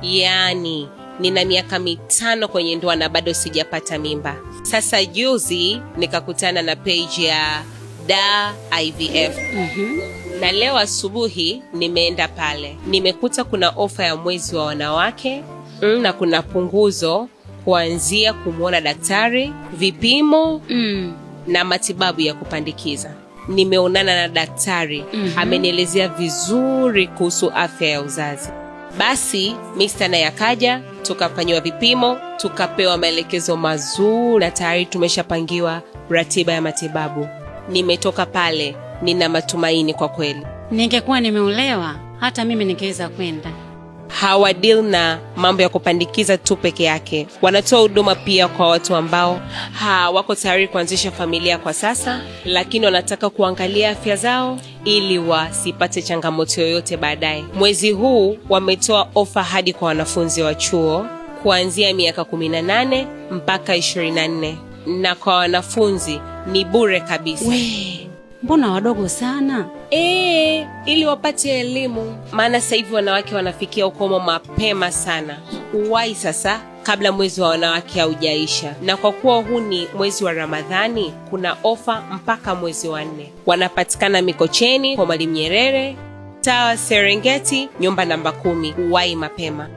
Yaani, nina miaka 5 kwenye ndoa na bado sijapata mimba. Sasa juzi nikakutana na page ya Da IVF. Na leo asubuhi nimeenda pale. Nimekuta kuna ofa ya mwezi wa wanawake na kuna punguzo kuanzia kumwona daktari, vipimo na matibabu ya kupandikiza. Nimeonana na daktari, amenielezea vizuri kuhusu afya ya uzazi. Basi Mr. naye akaja, tukafanywa vipimo, tukapewa maelekezo mazuri na tayari tumeshapangiwa ratiba ya matibabu. Nimetoka pale, nina matumaini kwa kweli. Ningekuwa nimeolewa, hata mimi ningeweza kwenda. Hawadeal na mambo ya kupandikiza tu peke yake. Wanatoa huduma pia kwa watu ambao wako tayari kuanzisha familia kwa sasa, lakini wanataka kuangalia afya zao ili wasipate changamoto yoyote baadaye. Mwezi huu wametoa ofa hadi kwa wanafunzi wa chuo kuanzia miaka 18 mpaka 24. Na kwa wanafunzi ni bure kabisa. Mbona wadogo sana? Ili wapate elimu. Maana sasa hivi wanawake wanafikia ukomo mapema sana. Uwai sasa kabla mwezi wa wanawake haujaisha. Na kwa kuwa huu ni mwezi wa Ramadhani, kuna ofa mpaka mwezi wa 4. Wanapatikana Mikocheni kwa Mwalimu Nyerere, Tawa Serengeti, nyumba namba 10. Uwai mapema.